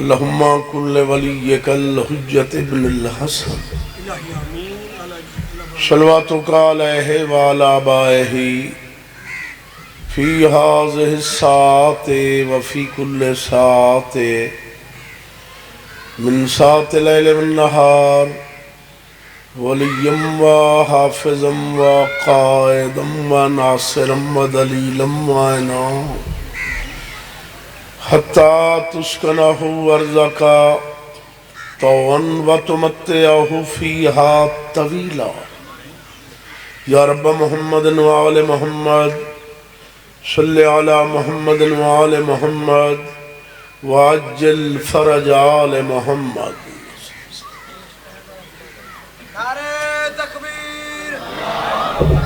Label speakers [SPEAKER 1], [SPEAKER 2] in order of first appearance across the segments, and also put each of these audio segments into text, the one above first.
[SPEAKER 1] اللہم کل ولیک الحجت ابن الحسن صلواتک علیہ وعلی آبائہ فی ہذہ الساعۃ وفی کل ساعۃ من ساعۃ اللیل والنہار ولیا وحافظا وقائدا وناصرا ودلیلا وعینا حتی تسکنہ ارضکا طوعا وتمتعہ فیہا طویلا یا رب محمد وآل محمد صلی علی محمد وآل محمد وعجل فرج آل محمد
[SPEAKER 2] نعرہ تکبیر نعرہ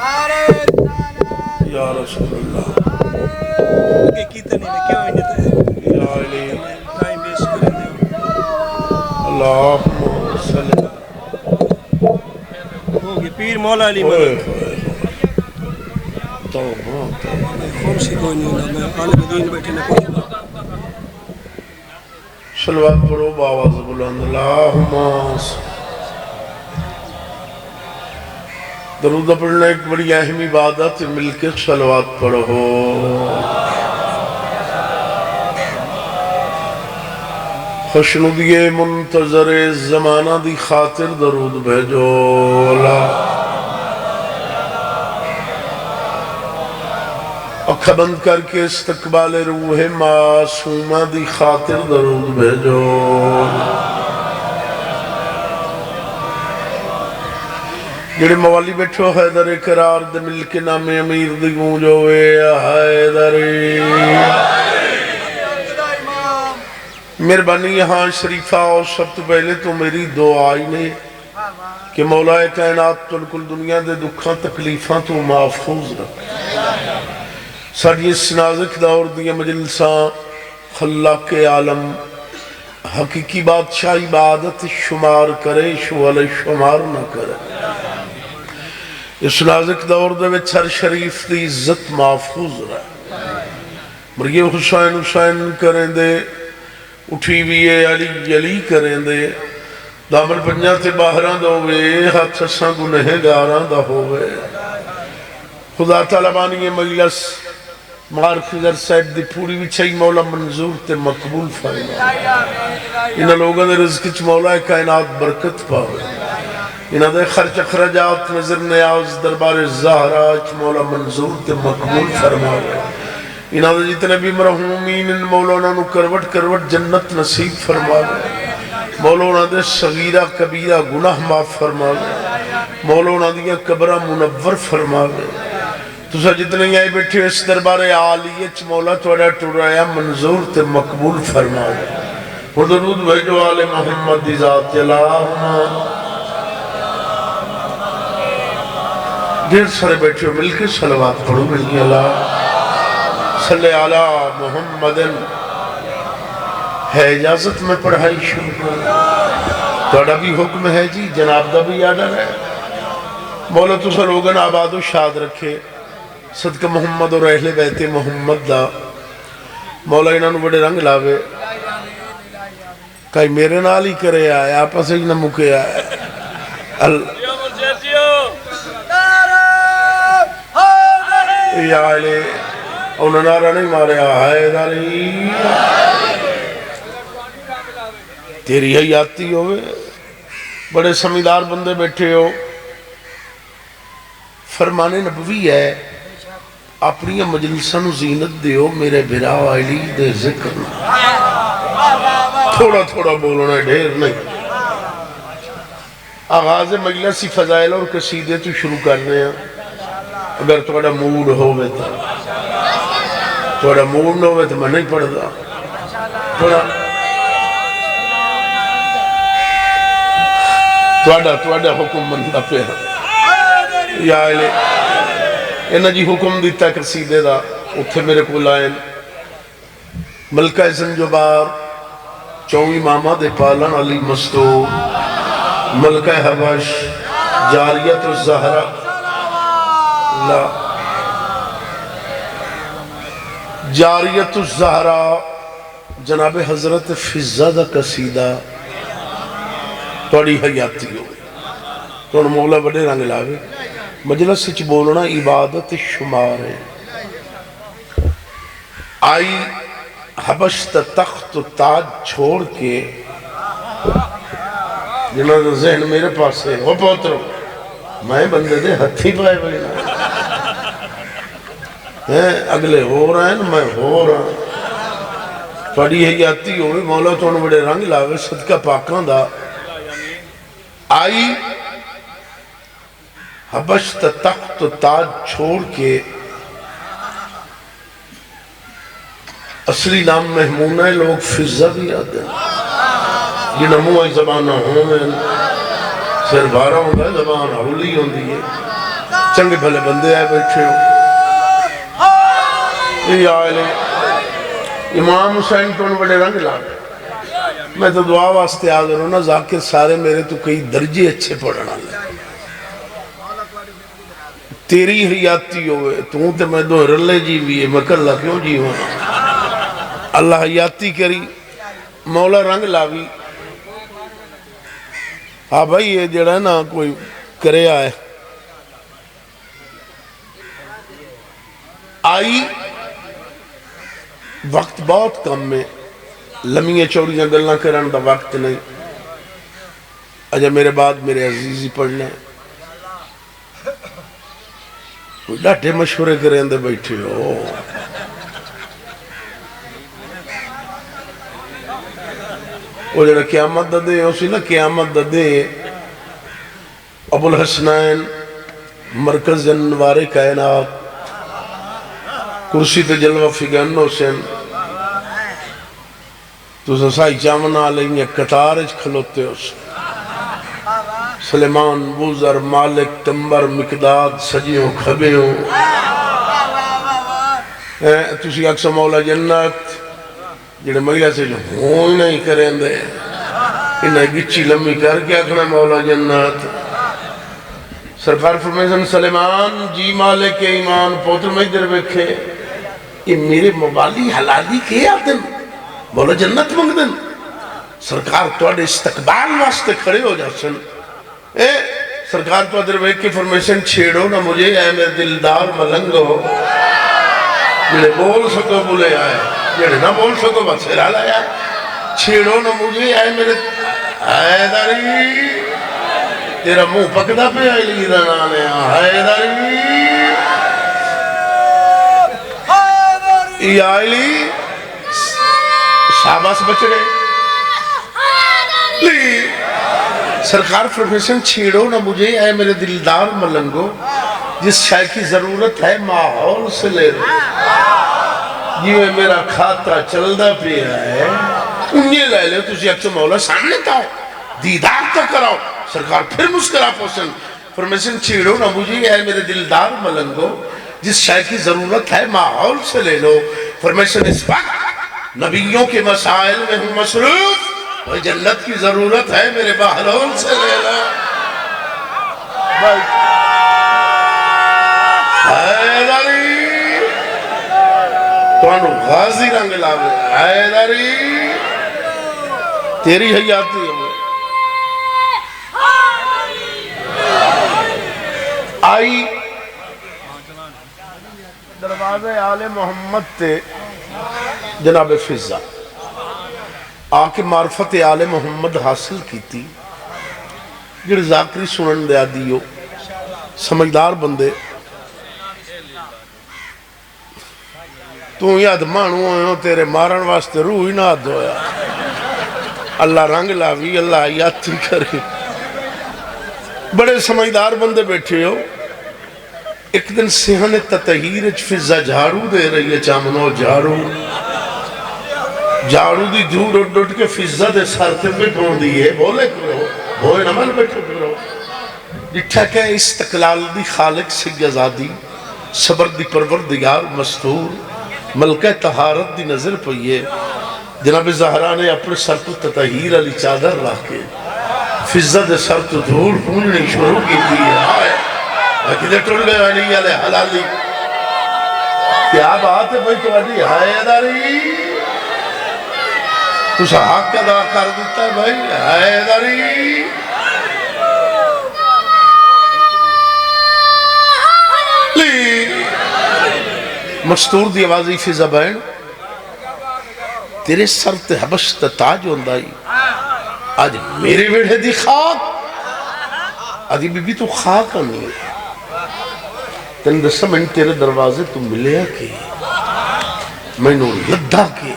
[SPEAKER 2] تعالی
[SPEAKER 1] یا رسول اللہ
[SPEAKER 2] کہ کتنے میں کیوں انت
[SPEAKER 1] یا علی
[SPEAKER 2] ٹائم ویسٹ کر دے
[SPEAKER 1] اللہم صلی
[SPEAKER 2] ہو گئی پیر مولا علی
[SPEAKER 1] ہوئے
[SPEAKER 2] مدد
[SPEAKER 1] توبہ
[SPEAKER 2] خاموشی کوئی نہیں ہونا میں عالم دین بیٹھے نہ کوئی
[SPEAKER 1] صلوات پڑھو باواز بلند اللہم درود پڑھنا ایک بڑی اہم عبادت مل کے صلوات پڑھو خوشنودی منتظر زمانہ دی خاطر درود بھیجو اکھا بند کر کے استقبال روح معصومہ دی خاطر درود بھیجو جڑے موالی بیٹھو حیدر قرار دے مل کے نام امیر دی گونجو اے حیدر مہربانی یہاں شریفہ اور سب تو پہلے تو میری دعائی نے کہ مولا کائنات تلکل دنیا دے دکھاں تکلیفاں تو محفوظ رکھ ساڑھی اس نازک دور دیا مجلساں خلاق عالم حقیقی بادشاہ عبادت شمار کرے شوال شمار نہ کرے اس نازک دور دے وچ ہر شریف دی عزت محفوظ رہے مرگی حسین حسین کریں دے اٹھی بھی علی علی کریں دے دامل پنجا تے باہران دا ہوئے ہاتھ سساں گنہ گاران دا ہوئے خدا تعالیٰ بانی مجلس مار خضر صاحب دی پوری وچھائی مولا منظور تے مقبول فرما انہا لوگوں نے رزق چ مولا کائنات برکت پاوے انہا دے خرچ اخرجات نظر نیاز دربار زہرہ چ مولا منظور تے مقبول فرما انہا دے جتنے بھی مرحومین ان مولانا نو کروٹ کروٹ جنت نصیب فرما مولانا دے صغیرہ کبیرہ گناہ معاف فرما مولانا دیا قبرہ منور فرما تو سا جتنے آئے بیٹھے اس دربار عالیت مولا توڑا ٹوڑایا منظور تے مقبول فرما وہ درود بھیجو آل محمد دی ذات اللہم دیر سارے بیٹھے مل کے صلوات پڑھو ملی اللہ صلی علی محمد ہے اجازت میں پڑھائی شروع کر توڑا بھی حکم ہے جی جناب دا بھی آڈر ہے مولا تو سلوگن آباد و شاد رکھے صدقہ محمد اور اہل بیت محمد دا مولا انہوں بڑے رنگ لاوے کئی میرے نال ہی کرے آئے آپا سے ہی نہ مکے آئے یا علی انہوں نے نعرہ نہیں مارے حیدری تیری حیاتی ہوئے بڑے سمیدار بندے بیٹھے ہو فرمان نبوی ہے اپنی مجلسوں زینت دیو میرے بھرا علی دے ذکر تھوڑا تھوڑا بولنا ڈھیر نہیں آغاز مجلسی فضائل اور قصیدے تو شروع کرنے ہیں اگر تھوڑا موڈ ہوئے تھا تھوڑا موڈ نہ ہوئے تو میں نہیں پڑھتا تھوڑا حکم بندہ پہ یا علی انہا جی حکم دیتا قصیدے دا اتھے میرے کو لائن ملکہ زنجبار چوئی ماما دے پالن علی مستو ملکہ حبش جاریت الزہرہ جاریت الزہرہ جناب حضرت فضہ دا قصیدہ توڑی حیاتی ہو تو مولا بڑے رنگ لاوے مجلس سچ بولنا عبادت شمار ہے آئی حبشت تخت و تاج چھوڑ کے جنہوں نے ذہن میرے پاس ہے وہ پوترو میں بندے دے ہتھی پائے بھائینا اگلے ہو رہے ہیں میں ہو رہا ہوں پڑی حیاتی ہوئے مولا تو انہوں بڑے رنگ لاوے صدقہ پاکان دا آئی حبشت تخت و تاج چھوڑ کے اصلی نام محمونہ ہے لوگ فضہ بھی آتے ہیں یہ نمو آئی زبانہ ہوں سر بارہ ہوں گا زبان حولی ہوں دیئے چنگے بھلے بندے آئے بیٹھے ہوں یہ آئے امام حسین تو انہوں بڑے رنگ لا میں تو دعا واسطے آگر ہوں نا ذاکر سارے میرے تو کئی درجے اچھے پڑھنا لے تیری حیاتی ہوئے تو تے میں دو رلے جی بھی ہے مکر اللہ کیوں جی ہوں اللہ حیاتی کری مولا رنگ لاوی ہاں بھائی یہ جڑا نا کوئی کرے آئے آئی وقت بہت کم میں لمحے چوڑیاں گلنا کرن دا وقت نہیں اجا میرے بعد میرے عزیزی پڑھنے کوئی ڈاٹے مشورے کریں دے بیٹھے ہو وہ جڑا قیامت دا دے اسی نا قیامت دا دے ابو الحسنین مرکز انوار کائنات کرسی تے جلوہ فگن حسین تو سسائی چامنا لیں قطار اچھ کھلوتے ہو سلیمان بوزر مالک تمبر مقداد سجیوں کھبیوں تسی اکسا مولا جنت جڑے مہیلا سے جو ہوں نہیں کریں دے انہیں گچی لمبی کر کے اکھنا مولا جنت سرکار فرمیزن سلیمان جی مالک ایمان پوتر میں در بکھے یہ میرے موالی حلالی کے آدم مولا جنت منگ دن سرکار توڑے استقبال واسطے کھڑے ہو جاسن سرکار تو ادھر بیک کے فرمیشن چھیڑو نہ مجھے اے میرے دلدار ملنگو جڑے بول سکو بولے آئے جڑے نہ بول سکو بس ہرا لایا چھیڑو نہ مجھے اے میرے حیدری تیرا منہ پکدا پہ آئی لی دنانے حیدری ای آئی لی شاباس بچ گئے لی سرکار پروفیشن چھیڑو نہ مجھے اے میرے دلدار ملنگو جس شے کی ضرورت ہے ماحول سے لے رہے یہ میرا کھاتا چلدہ پہ ہے انہیں لے لے تجھے اکسو مولا سامنے تاؤ دیدار تو کراؤ سرکار پھر مسکرا پوسن پروفیشن چھیڑو نہ مجھے اے میرے دلدار ملنگو جس شے کی ضرورت ہے ماحول سے لے لو فرمیشن اس وقت نبیوں کے مسائل میں ہوں مصروف وہ جنت کی ضرورت ہے میرے بہلول سے لے لو حیدری تو انہوں غازی رنگ لاوے حیدری تیری حیاتی ہوئے آئی دروازے آل محمد تے جناب فضہ آکے معرفت آل محمد حاصل کی تھی جڑے ذاکری سنن دیا دیو سمجھدار بندے تو یاد مانو ہوئے تیرے مارن واسطے روح ہی نہ دھویا اللہ رنگ لاوی اللہ یاد کرے بڑے سمجھدار بندے بیٹھے ہو ایک دن سہن تطہیر فضہ جھاڑو دے رہی ہے چامنو جھاڑو دی دھور اڈ اڈ کے فضہ دے سارتے پہ ڈھون دیئے بولے کرو بھوئے نمال بیٹھے کرو جٹھا کہ استقلال دی خالق سے گزادی صبر دی پروردگار مستور ملکہ طہارت دی نظر پہیے جناب زہرہ نے اپنے سر تو تطہیر علی چادر راکے فضہ دے سر تو دھور پونجنی شروع کی تھی آئے کدھر ٹوڑ گئے علی علیہ حلالی کیا بات ہے بھائی تو علی حیدری تو حق ادا کر دیتا ہے بھائی حیدری مستور دی آوازی فی زبان تیرے سر تے حبش تے تاج ہوندائی آج میرے ویڑے دی خاک آدھی بی بی تو خاک آنی ہے تن دسا میں تیرے دروازے تو ملے کہ میں نو لدھا کے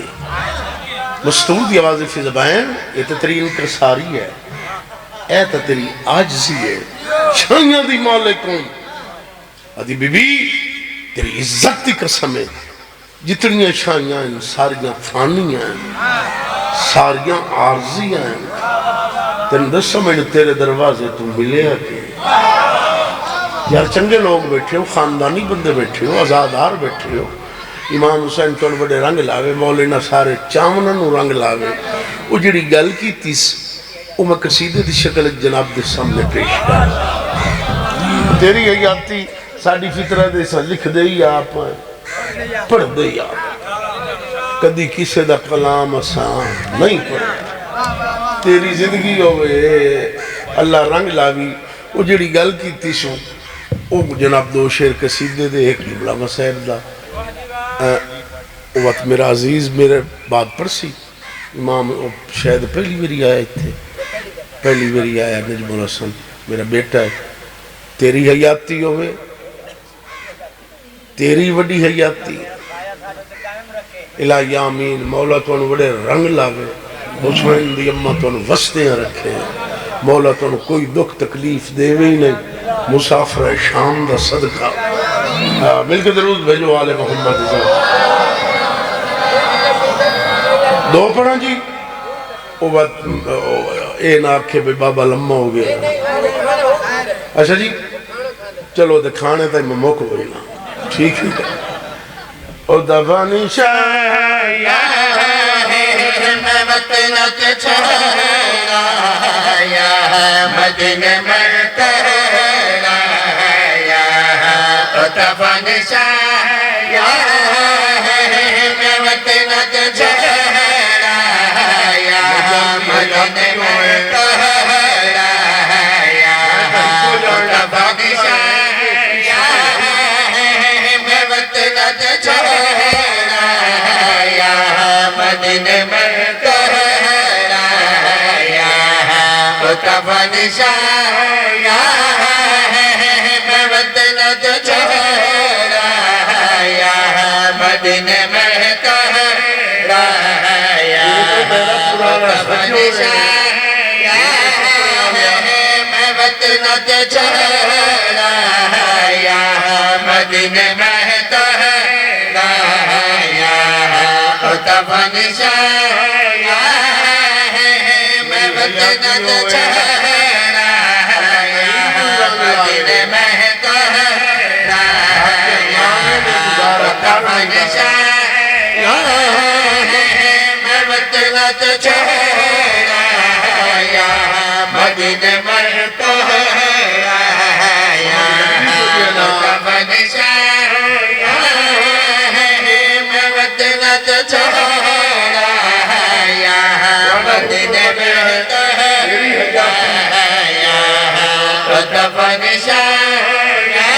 [SPEAKER 1] مستور دی آوازی فی زبان یہ تو تیری انکرساری ہے اے تو تیری آجزی ہے چھائیاں دی مالکوں آدھی بی بی تیری عزت دی قسم ہے جتنی چھائیاں ہیں ساریاں فانیاں ہیں ساریاں عارضیاں ہیں تن دسا میں تیرے دروازے تو ملے کہ یار چنگے لوگ بیٹھے ہو خاندانی بندے بیٹھے ہو آزادار بیٹھے ہو امام حسین تو بڑے رنگ لاوے مولینا سارے چامنوں رنگ لاوے وہ جڑی گل کی تیس وہ میں قصیدے دی شکل جناب دے سامنے پیش کر تیری حیاتی ساڑی فطرہ دے سا لکھ دے ہی آپ پڑھ دے ہی آپ کدی کسے دا کلام آسان نہیں پڑھ تیری زندگی ہوئے اللہ رنگ لاوی وہ جڑی گل کی تیسوں وہ جناب دو شیر قصیدے دے ایک جملہ مسائب دا وقت میرا عزیز میرے بعد پرسی امام شاید پہلی بری آئے تھے پہلی بری آیا نجم الحسن میرا بیٹا ہے تیری حیاتی ہوئے تیری وڈی حیاتی الہی آمین مولا تو انہوں بڑے رنگ لاوے حسین دی اممہ تو انہوں وسطیاں رکھے مولا تو انہوں کوئی دکھ تکلیف دے بھی نہیں مسافر شام دا صدقہ مل کے درود بھیجو آل محمد دو پڑھا جی وہ بات اے ناکھے بے بابا لمحہ ہو گیا اچھا جی چلو دکھانے تا میں موقع ہوئی نا ٹھیک ہے او دفانی شایا میں وطنت چھوڑا یا مدینہ مرتبہ او دفانی شایا میں وطنت چھوڑا یا مدینہ مرتبہ کفن شایا میں وطنت چھوڑا یا مدینہ میں کہرا کفن شایا میں وطنت چھوڑا یا مدینہ میں کہرا کفن شایا میں وطنت چھوڑا یا مدینہ میں کہرا کفن شایا میں وطنت چھوڑا یا مدینہ میں کہرا کفن شایا میں وطنت چھوڑا یا مدینہ میں کفن شایا میں وطنت چھوڑا یا مدینہ میں کہرا کفن شایا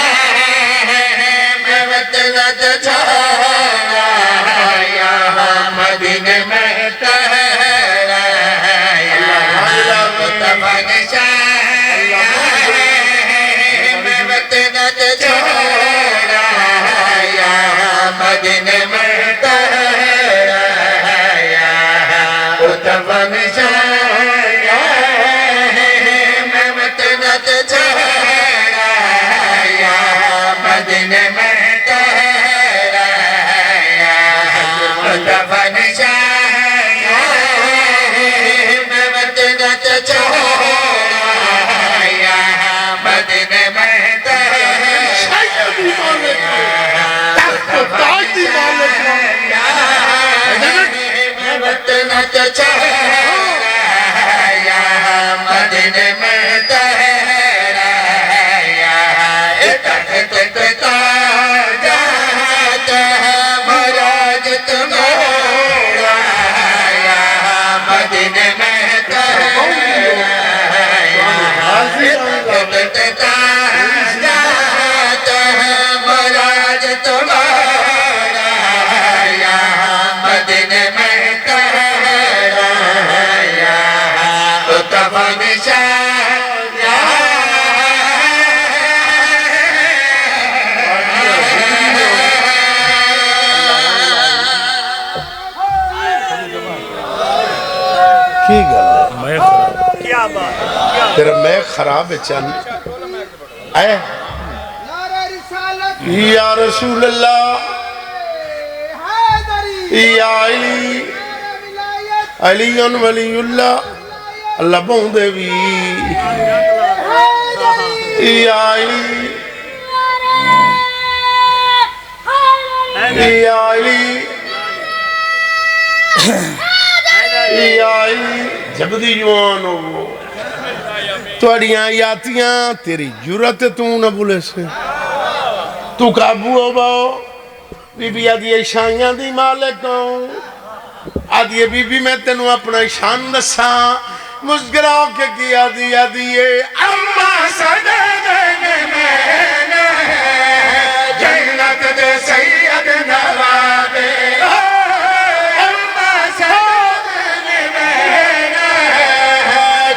[SPEAKER 1] میں وطنت چھوڑا یا مدینہ میں کہرا کفن شایا میں وطنت چھوڑا یا مدینہ میں کہرا کفن شایا میں وطنت چھوڑا یا مدینہ میں کہرا میں وطنت چھوڑا یا مدینہ میں کہرا تخت پہ تاجات ہے مراج تمہارا یا کی گل ہے
[SPEAKER 2] میں خراب کیا بات کیا
[SPEAKER 1] تیرا میں خراب ہے چند اے یا رسول اللہ یا علی علی ولی اللہ اللہ بہن دے بھی یا علی یا علی یا علی جبدی جوان ہو توڑیاں یاتیاں تیری جرت تو نہ بولے سے تو قابو ہو باؤ بی بی آدھی شائیاں دی مالک ہوں آدھی بی بی میں تینوں اپنا شان دساں مسگراؤ کے کیا دیا دیئے اما صدقنے میں جنت دے سید نوابے اما صدقنے میں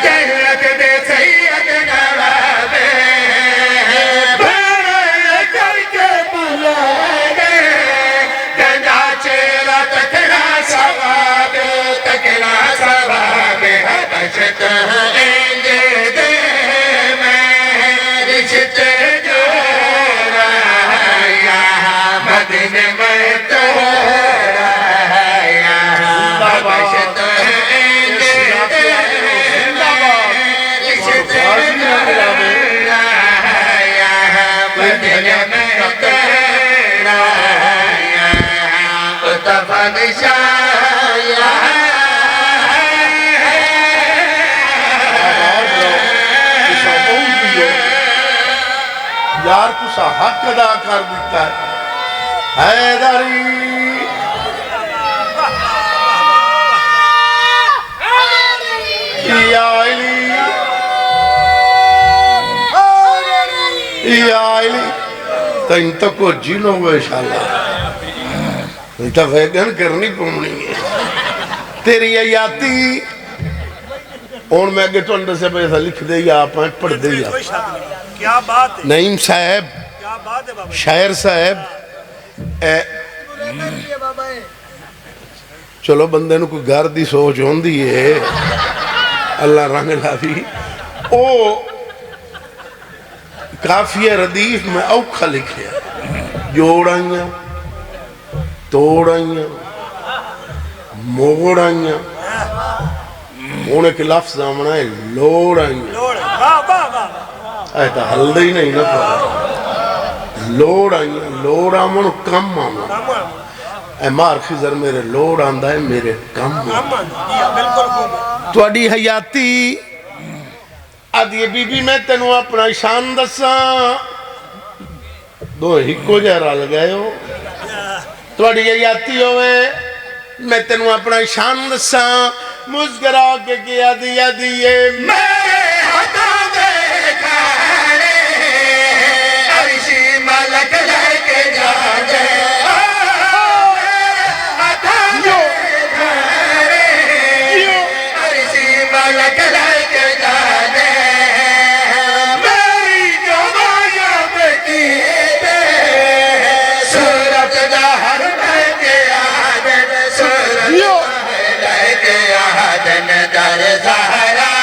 [SPEAKER 1] جنت دے سید نوابے بھرے کر کے بلائے گنجا چیرہ تکنا سوابے تکنا سوابے حبشت اینجے دے میں رشتے جو رہا مدینے میں تو رہا حبشت اینجے دے میں رشتے جو رہا مدینے میں تو رہا اتفاق شایا یار کسا حق ادا کر دیتا ہے حیدری یا علی یا علی تین تک کو جینو گو انشاءاللہ نہیں تا ویگن کرنی پڑنی ہے تیری آیاتی اور میں اگر تو اندر سے پیسہ لکھ دے یا آپ پڑھ دے یا
[SPEAKER 2] کیا بات ہے
[SPEAKER 1] نعیم صاحب
[SPEAKER 2] کیا بات ہے بابا
[SPEAKER 1] شاعر صاحب چلو بندے نو کوئی گھر دی سوچ ہوندی ہے اللہ رنگ لافی او کافیہ ردیف میں اوکھا لکھے جوڑائیاں توڑائیاں موڑائیاں انہیں کے لفظ آمنا ہے لوڑائیاں ایتا حل ہی نہیں نہ پڑا لوڑ آئیاں لوڑ آمن کم آمن اے مار خزر میرے لوڑ آندہ ہے میرے کم آمن تو اڈی حیاتی آدھی بی بی میں تینوں اپنا شان دساں دو ہکو جہرہ لگئے ہو تو اڈی حیاتی ہوئے میں تینوں اپنا شان دساں مسگرہ کے کیا دیا دیئے میں ہٹا دے کھانے عرشی ملک لے کے جا دے ہٹا دے کھانے عرشی ملک لے کے جا دے میری جو مایا بیٹی دے سورت دہر لے کے آدن سورت دہر لے کے آدن در زہرہ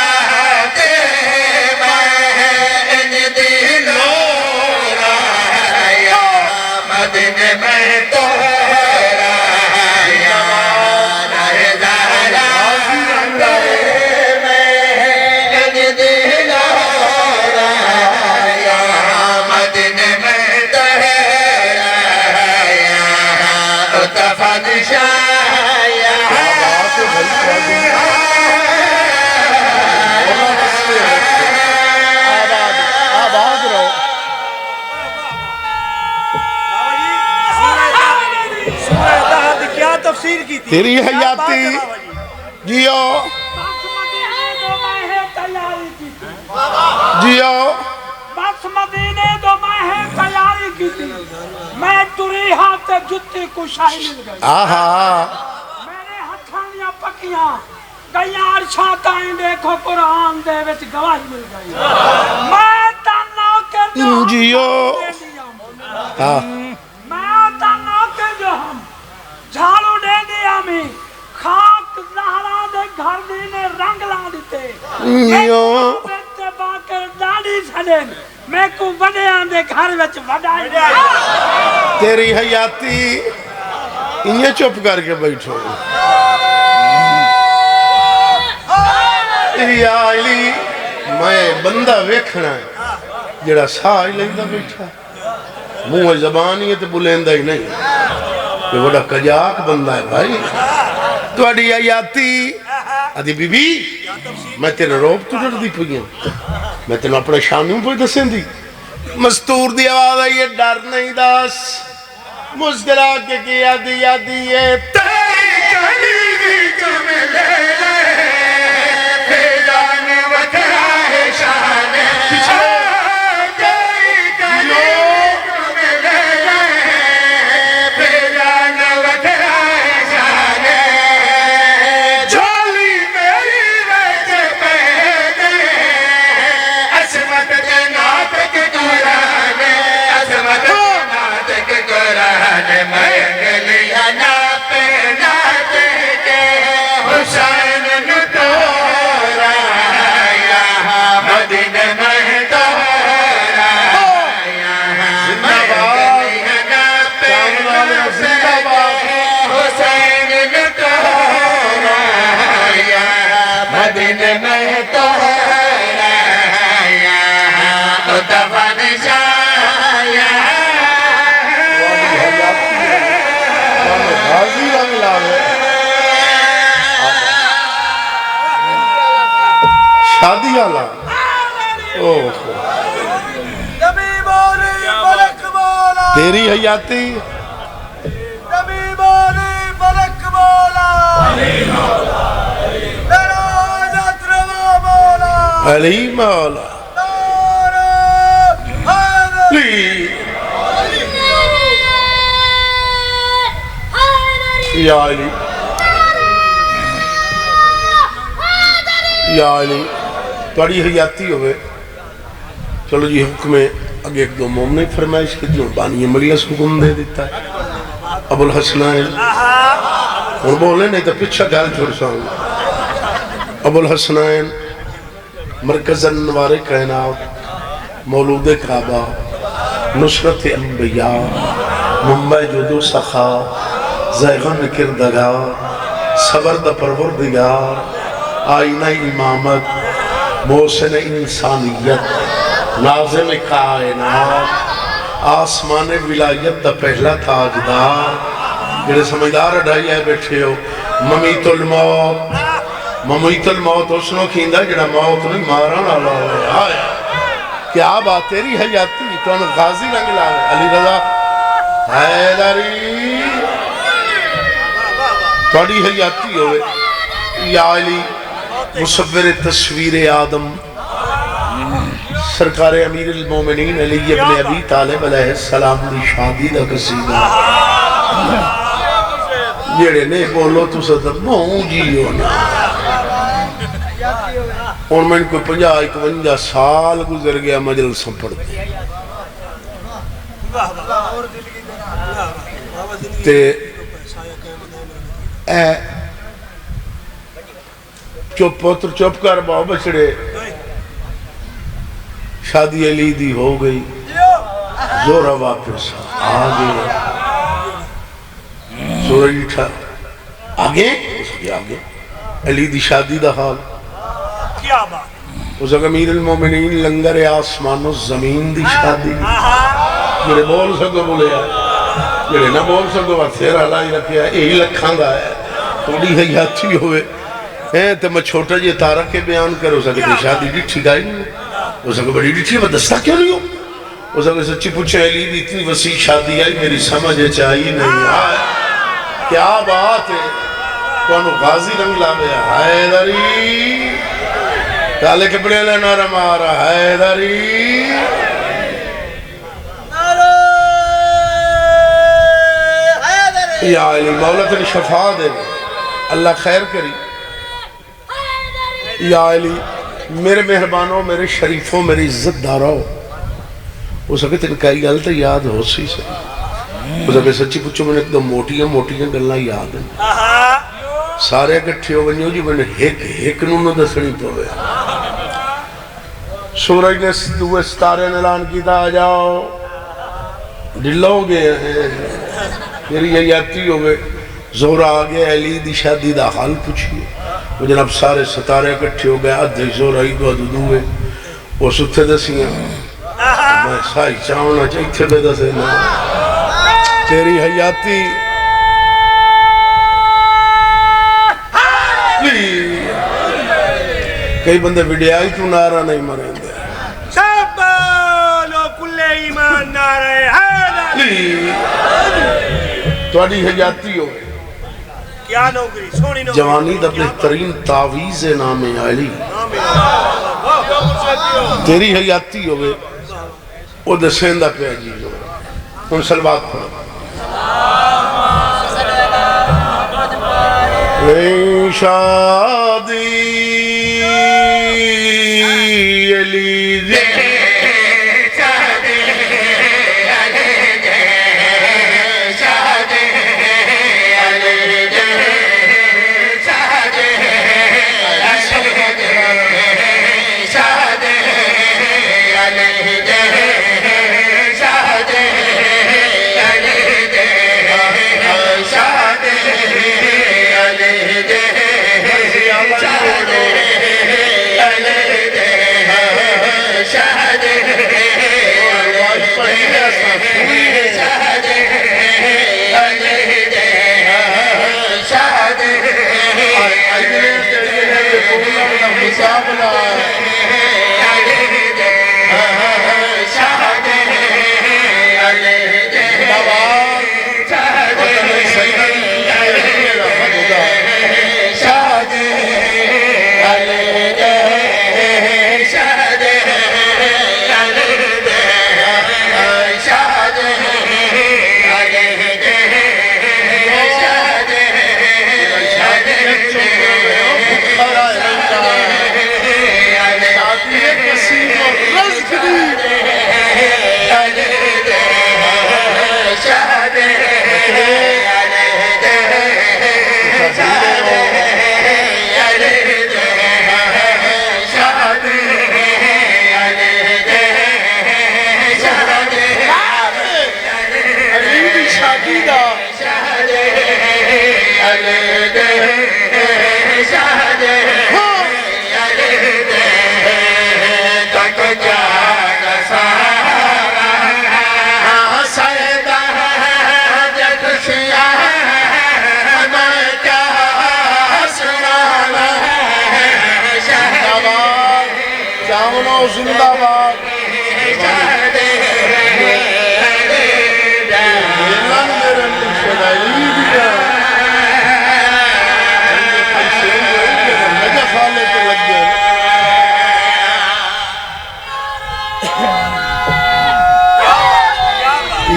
[SPEAKER 1] تیری حیاتی جیو جیو
[SPEAKER 3] بس مدینے دو میں تیاری کی تھی میں تری ہاتھ جتی کو شاہی مل گئی
[SPEAKER 1] آہا
[SPEAKER 3] میرے ہتھانیاں پکیاں گئیاں عرشاں تائیں دیکھو قرآن دے وچ گواہی مل گئی میں تنہ کے جو
[SPEAKER 1] جیو
[SPEAKER 3] میں تنہ کے جو ہم جھاڑو دے دیا میں خاک زہرا دے گھر دینے باکر داڑھی سڑن میں کو وڈیاں دے گھر وچ وڈائی
[SPEAKER 1] تیری حیاتی انہیں چپ کر کے بیٹھو یا علی میں بندہ ویکھنا ہے جڑا ساہ ہی لیندہ بیٹھا منہ زبان ہی ہے تو بلیندہ ہی نہیں یہ بڑا کجاک بندہ ہے بھائی تو اڈی آیاتی آدھی بی بی میں تیرے روب تو ڈر دی پوئیں میں تیرے اپنے شانیوں پہ دسیں دی مستور دی آواز ہے یہ ڈر نہیں داس مسکرا کے کیا دیا دیئے تیری کلیدی کم لے لے پیجان وکرا ہے شان تیری کلیدی کم لے لے پیجان وکرا ہے شان جھولی میری ویچ پہ گئے عصمت کے ناطق قرآن عصمت کے ناطق قرآن میں گلیا ناپے ناتے کے حسین نتورا یہاں مدینہ میں دورا یہاں میں گلیا ناپے ناتے کے حسین نتورا یہاں مدینہ میں دورا یہاں دفن جایا غازی رنگ لاوے شادی آلہ
[SPEAKER 2] نبی مولی ملک مولا
[SPEAKER 1] تیری حیاتی
[SPEAKER 2] نبی مولی ملک مولا میرا حاجت روا مولا
[SPEAKER 1] علی مولا
[SPEAKER 2] نعرہ حیدر
[SPEAKER 1] لی یا علی یا علی توڑی حیاتی ہوئے چلو جی حکم اگے ایک دو مومن فرمائش کی جو بانی مجلس حکم دے دیتا ہے ابو الحسنین اور بولے نہیں تو پچھا گال چھوڑ ساؤں ابو الحسنین مرکز انوار کائنات مولود کعبہ نصرت انبیاء ممبئی جدو سخا زیغن کردگار صبر دا پروردگار آئینہ امامت محسن انسانیت ناظم کائنات آسمان ولایت دا پہلا تاجدار جڑے سمجھدار اڈائی ہے بیٹھے ہو ممیت الموت اسنو کھیندہ جڑا موت نہیں ماران اللہ ہے آئے کیا بات تیری حیاتی تو انہوں غازی رنگ لاوے علی رضا حیدری توڑی حیاتی ہوئے یا علی مصور تصویر آدم سرکار امیر المومنین علی ابن ابی طالب علیہ السلام دی شادی دا قصیدہ جیڑے نہیں بولو تو صدر مہوں جی ہونا اور میں کوئی 50-51 سال گزر گیا مجلس پڑھ دیا تے اے چپ پتر چپ کر باؤ بچڑے شادی علی دی ہو گئی زورہ واپس آگے زورہ جیٹھا آگے اس کے آگے علی دی شادی دا حال
[SPEAKER 2] کیا بات
[SPEAKER 1] اس اگر امیر المومنین لنگر آسمان و زمین دی شادی میرے بول سکو بولے میرے نہ بول سکو بات سیرہ لائی رکھیا یہی لکھاں گا ہے تھوڑی حیاتی ہوئے تو میں چھوٹا جی تارک کے بیان کرو سکے شادی ڈٹھی گائی نہیں اس اگر بڑی ڈٹھی میں دستا کیوں نہیں ہو اس اگر سچی پوچھے علی بھی اتنی وسیع شادی آئی میری سمجھ چاہیے نہیں آئے کیا بات ہے کونو غازی رنگ لاوے حیدری کالے کپڑے لینا رمارا حیدری یا علی مولا تیری شفا دے اللہ خیر کری یا علی میرے مہربانوں میرے شریفوں میری عزت داروں ہو سکے تین کئی گل تو یاد ہو سی سکے ہو سکے سچی پوچھو میں نے ایک دم موٹیاں گلنا یاد ہیں سارے کٹھے ہو گئے جی بنے ایک نو نو دسنی پوے سورج نے دوے ستارے نے اعلان کیتا آ جاؤ ڈلہ ہو گئے ہیں میری حیاتی ہو گئے زہرہ آگے علی دی شادی دا حال پوچھئے وہ جناب سارے ستارے کٹھے ہو گئے آدھے زہرہ ہی دو دوے وہ ستھے دسیاں میں سائی چاہونا چاہیے تھے بے دسے نا تیری حیاتی کئی بندے ویڈیائی تو نعرہ نہیں مریں دے
[SPEAKER 2] شبانو کل ایمان نعرہ حیدر
[SPEAKER 1] تواڈی حیاتی ہو
[SPEAKER 2] کیا نوکری سونی نوکری
[SPEAKER 1] جوانی دا بہترین تعویز نام علی تیری حیاتی ہو گئے وہ دسیندہ پہ عجیز ہو گئے ان سلوات پڑھو شادی علی دے زندہ باد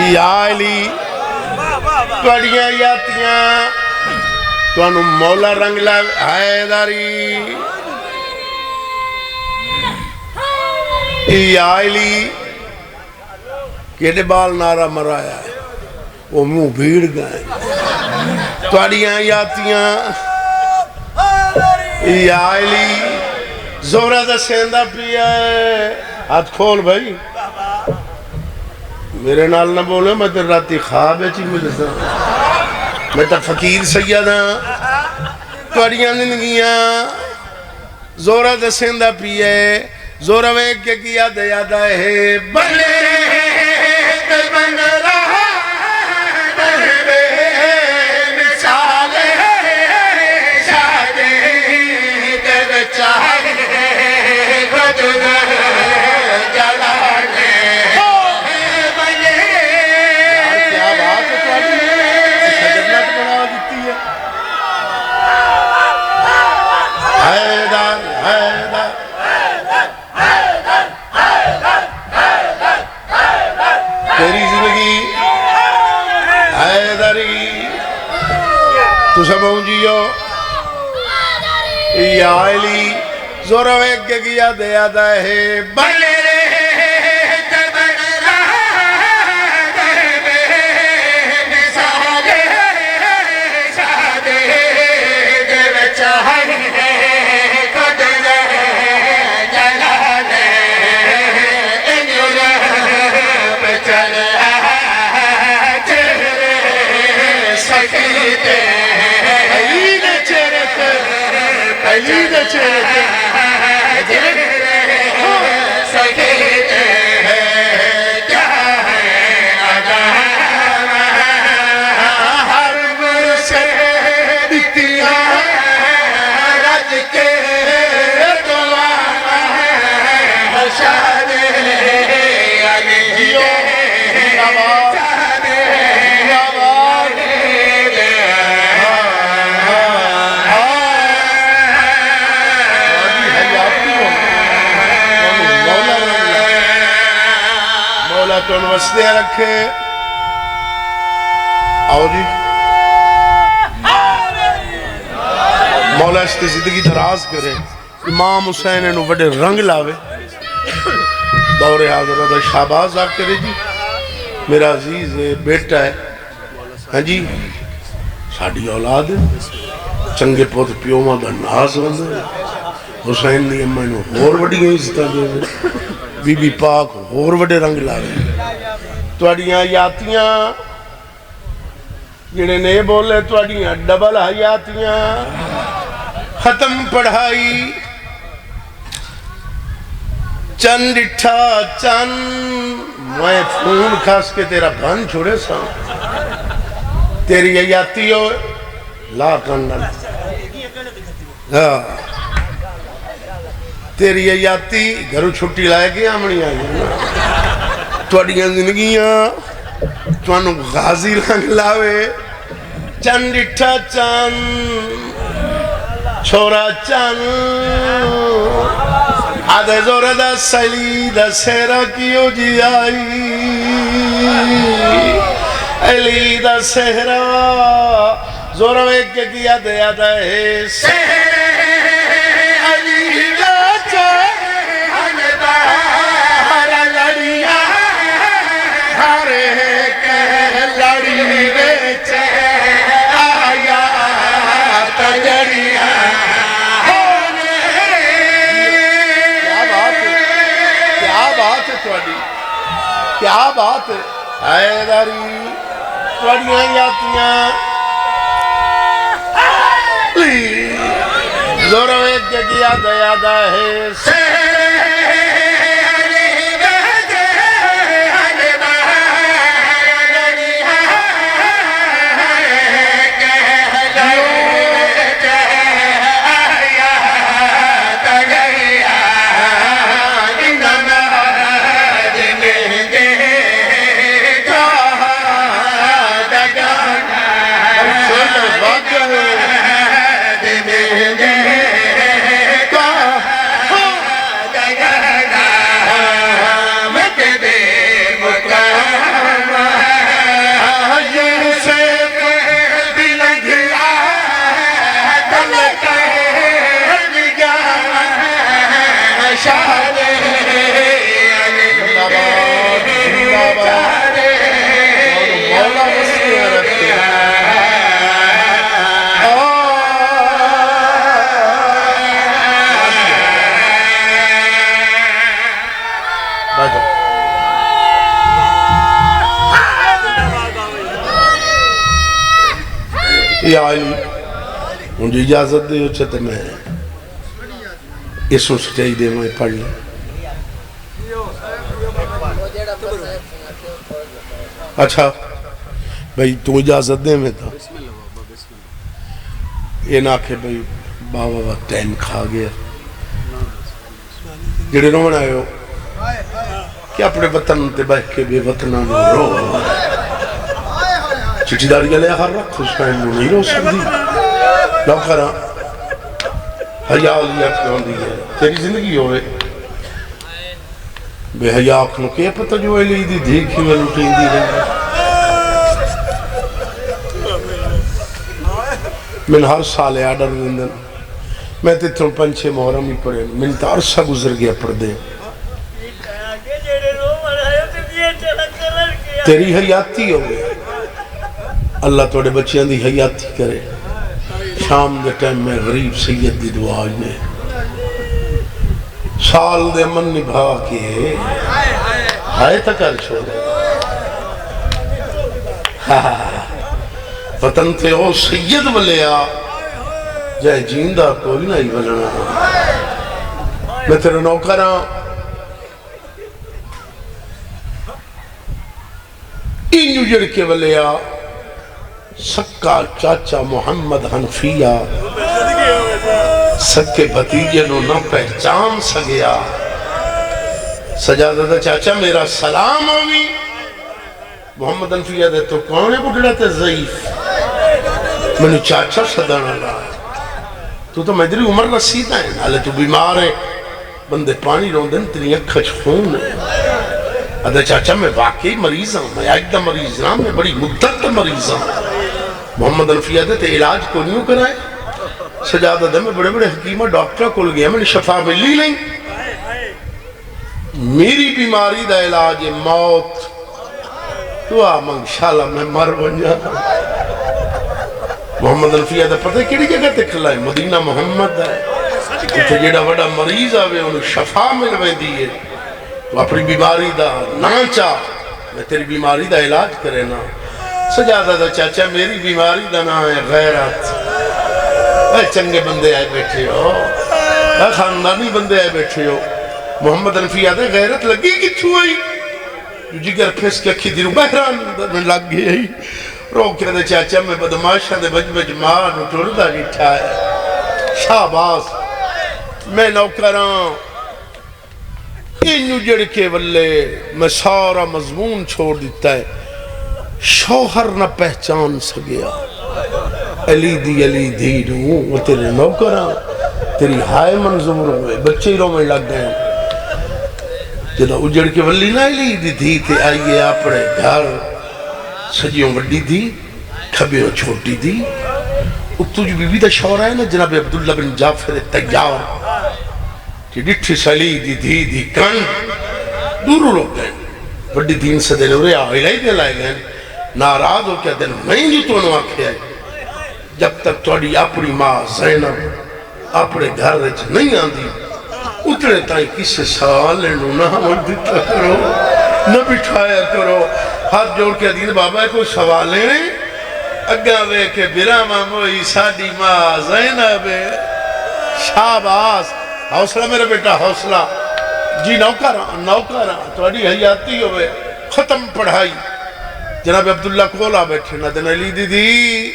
[SPEAKER 1] یا علی توڑیاں یاتیاں توانو مولا رنگ لائے حیداری یا علی کیڑے بال نعرہ مرایا ہے وہ منہ بھیڑ گئے توڑیاں یاتیاں یا علی زورہ دا سیندہ پیا ہے ہاتھ کھول بھائی میرے نال نہ بولے میں تیر راتی خواب ہے چی ملتا میں تا فقیر سید ہاں توڑیاں زندگیاں زورہ دا سیندہ پیا ہے زورہ ویک کے کیا دیادہ ہے بلے بن رہا بے مثال شادی در چاہے خود جلانے بلے کیا بات ہے تمہاری جنت بنا دیتی ہے حیدر حیدر تیری زندگی حیدری تو سب جیو یا علی زورہ ویک کے کیا دیادہ ہے بلے وسطے رکھے آؤ جی مولا اس کی زندگی دراز کرے امام حسین انہوں بڑے رنگ لاوے دور حاضرہ دا شہباز آ کرے جی میرا عزیز بیٹا ہے ہاں جی ساڑھی اولاد ہے چنگے پوت پیوما دا ناز ہوندے حسین نے امہ انہوں اور بڑی عزتہ دے بی بی پاک اور بڑے رنگ لاوے توڑیاں یاتیاں جنہیں نے بولے توڑیاں ڈبل حیاتیاں ختم پڑھائی چند اٹھا چند میں فون کھاس کے تیرا بھن چھوڑے سا تیری حیاتی ہو لا کنڈل تیری حیاتی گھرو چھٹی لائے گیا ہمیں آئی توڑیاں زندگیاں توانو غازی رنگ لاوے چند اٹھا چند چھوڑا چند آدھے زور دا سلی دا سیرہ کیوں جی آئی علی دا سہرہ زور ایک کے کیا دے آدھا ہے سہرہ علی دا چہن دا ہر لڑیاں ہرے کہ لڑی بیچے آیا تجریاں کیا بات ہے حیدری توڑیاں یاتیاں زورو ایک جگہ یادہ ہے یا علی مجھے اجازت دے چھتے میں اس سچائی دے میں پڑھ لیں اچھا بھئی تو اجازت دے میں تھا یہ نہ کہ بھئی بابا ٹائم کھا گیا جڑے رومن آئے ہو کہ اپنے وطن تے بہ کے بے وطنہ میں رو چٹی داری گلے ہر رکھ حسین نو نہیں رو سکتی لو کرا حیاء اللہ کیوں دی ہے تیری زندگی ہوئے بے حیاء اکھنو کیا پتہ جو ہے لی دی دیکھی میں لٹیں دی رہی من ہر سال آڈر دندن میں تیتھوں پنچے محرم ہی پڑے من تارسہ گزر گیا پڑ دے تیری حیاتی ہوئے اللہ توڑے بچیاں دی حیاتی کرے شام دے ٹائم میں غریب سید دی دعا نے سال دے من نبھا کے ہائے تک کر چھوڑے وطن تے او سید ولیا جائے جیندہ کوئی نہیں بلنا میں تیرے نوکراں اینو جڑ کے ولیا سکا چاچا محمد حنفیہ سکے بھتیجے نو نہ پہچان سگیا سجادہ دا چاچا میرا سلام ہوئی محمد حنفیہ دے تو کون ہے بڑھڑا تے ضعیف میں نے چاچا صدانا رہا تو میری عمر رسیدہ ہے حالے تو بیمار ہے بندے پانی رون دن تیری اکھچ خون ہے ادھا چاچا میں واقعی مریض ہوں میں ایک دا مریض ہوں میں بڑی مدت مریض ہوں محمد حنفیہ دے تے علاج کو نہیں کرائے سجادہ دے میں بڑے بڑے حکیمہ ڈاکٹر کھل گیا میں نے شفا ملی نہیں میری بیماری دا علاج ہے موت دعا منگشالہ میں مر بن جاتا محمد حنفیہ دا پتہ کیڑی جگہ تے کھلا ہے مدینہ محمد ہے تے جیڑا وڈا مریض آوے انہوں شفا ملوے دیئے تو اپنی بیماری دا نہ چاہ میں تیری بیماری دا علاج کرے نا سجادہ دا چاچا میری بیماری دا نام ہے غیرت اے چنگے بندے آئے بیٹھے ہو اے خاندانی بندے آئے بیٹھے ہو محمد حنفیہ دے غیرت لگی کتھو آئی جگر پھس کے اکھی دیرو بہران میں لگ گئی رو کے دے چاچا میں بدماشا دے بج بج ماں نٹوردہ گٹھا ہے شاباز میں نوکران اینو جڑ کے ولے میں سارا مضمون چھوڑ دیتا ہے شوہر نہ پہچان سگیا علی دی نو وہ تیرے نوکران تیری ہائے منظور ہوئے بچے ہی رو میں لگ گئے جدا اجڑ کے ولی نہ علی دی تھی تے آئیے اپنے گھر سجیوں وڈی دی کھبیوں چھوٹی دی اتو جو بی بی دا شور ہے نا جناب عبداللہ بن جعفر تیار کہ ڈٹھی سلی دی کن دورو لوگ گئے وڈی دین سے دے لورے آئلائی دے لائے گئے ناراض ہو کیا دن میں جو تو انہوں آکھے آئے جب تک توڑی اپنی ماں زینب اپنے گھر رچ نہیں آن دی اتنے تائیں کسی سوال لینے نہ ہمیں دیتا کرو نہ بٹھایا کرو ہاتھ جوڑ کے دین بابا کوئی سوال لینے اگاں وے کہ برامہ موئی ساڑی ماں زینب شاباز حوصلہ میرے بیٹا حوصلہ جی نوکران توڑی حیاتی ہوئے ختم پڑھائی جناب عبداللہ کولا بیٹھے نہ دن علی دی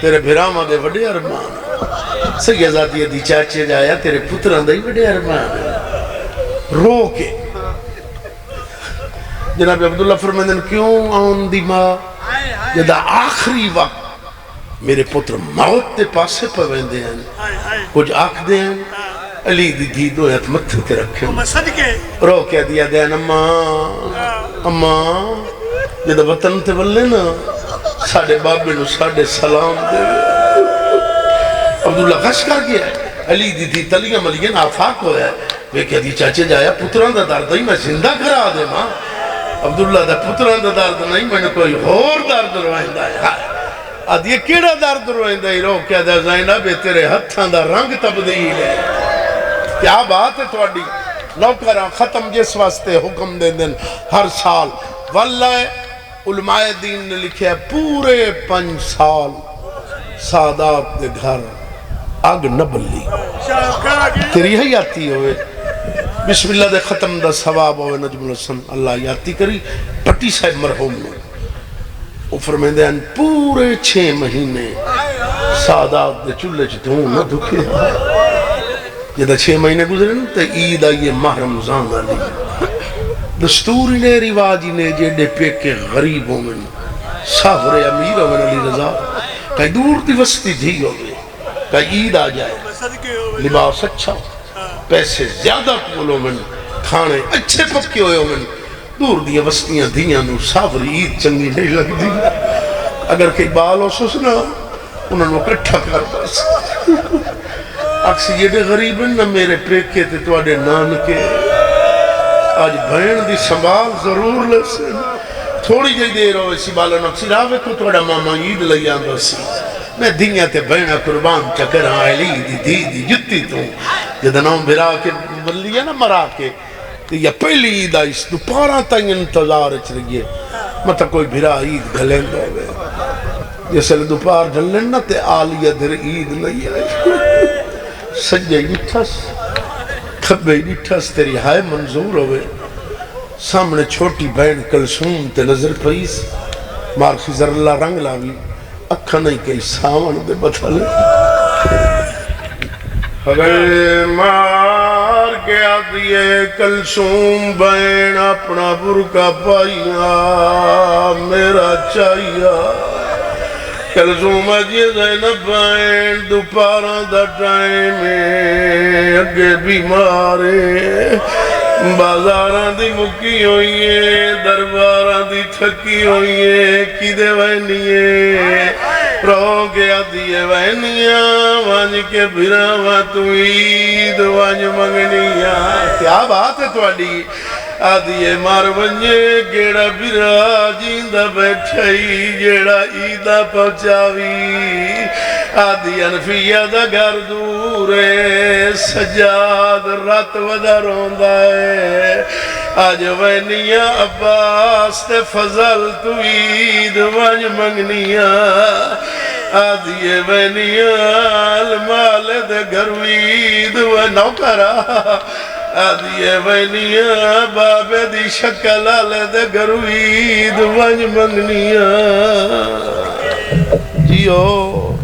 [SPEAKER 1] تیرے بھرامہ دے وڈے ارمان سیدہ دی چاچے جایا تیرے پتران دے وڈے ارمان رو کے جناب عبداللہ فرمیدن کیوں آن دی ماں جدا آخری وقت میرے پتر موت تے پاسے پویندے ہیں کچھ آکھ دے ہیں علی دی دو ہاتھ متھے تے رکھے رو کے دیا دے اماں جدا وطن تے ولے نا ساڑھے بابے نو ساڑھے سلام دے عبداللہ غش کر گیا ہے علی دی تلیاں ملیاں آفاق ہویا ہے وہ کہہ دی چاچے جایا پتران دا درد ہی میں زندہ کرا دے ماں عبداللہ دا پتران دا درد نہیں میں نے کوئی اور درد روائندہ ہے آدھ یہ کیڑا درد روائندہ ہی رو کہہ دا زینب تیرے ہتھاں دا رنگ تبدیل ہے کیا بات ہے توڑی نوکران ختم جس واسطے حکم دے دن ہر سال واللہ علماء دین نے لکھے ہے پورے 5 سال سادات دے گھر آگ نہ بلی تیری ہے یاتی ہوئے بسم اللہ دے ختم دا ثواب ہوئے نجم الحسن اللہ یاتی کری پٹی صاحب مرحوم نے وہ فرمیدے ہیں پورے 6 مہینے سادات دے چلے چھتوں نہ دکھے جدہ 6 مہینے گزرے نا تو عید آئیے ماہ رمضان آلی دستوری نے رواجی نے جیڑے پیکے غریب ہومن سافر امیر ہومن علی رضا کہیں دور دی وستی دھی ہوگی کہیں عید آ جائے لباس اچھا پیسے زیادہ کول ہومن کھانے اچھے پکے ہوئے ہومن دور دی وستیاں دھیاں نو سافر عید چنگی نہیں لگ دی اگر کئی بال ہو سسنا انہوں نے کٹھا کر بس اکسی جیڑے غریب ہیں نا میرے پیکے تے توڑے نانکے آج بہن دی سنبھال ضرور لسن تھوڑی جائی دیر ہوئے سی بالا نقصی راوے کو توڑا ماما عید لئی آن بسی میں دھیاں تے بہنا قربان چکر علی دی دی جتی تو جدہ نام بھرا کے بلیا نا مرا کے یا پہلی عید آئیس تو پارا تائیں انتظار اچھ رہی ہے مطلب کوئی بھرا عید گھلیں دے گئے جیسے لے دوپار ڈھلن نا تے آلیہ در عید لئی آئے سجے نٹھس کھبے نٹھس تیری ہائے منظور ہوئے سامنے چھوٹی بہن کلثوم تے نظر پئیس مار خزر اللہ رنگ لاوی اکھا نہیں کئی ساون دے بتھلے اگر مار کے آدھیے کلثوم بہن اپنا برکا پائیا میرا چاہیا کلثوم اجی زینب بہن دوپارا دا ٹائم اگے بیمارے بازاراں دی مکی ہوئیے درباراں دی تھکی ہوئیے کی دے وینیے رو گیا دیئے وینیاں وانج کے بھراواں تو عید وانج منگنیاں کیا بات ہے تو علی آدھیے مار ونجے گیڑا بھرا جیندہ بیٹھائی گیڑا عیدہ پہنچاوی آدھی انفیہ دا گھر دورے سجاد رات ودا روندہ ہے آج وینیاں عباس تے فضل تو عید وانج منگنیاں آدھیے وینیاں المال دے گھروید و نوکرہ آدھیے وینیاں بابے دی شکل آلے دے گھروید وانج منگنیاں جیو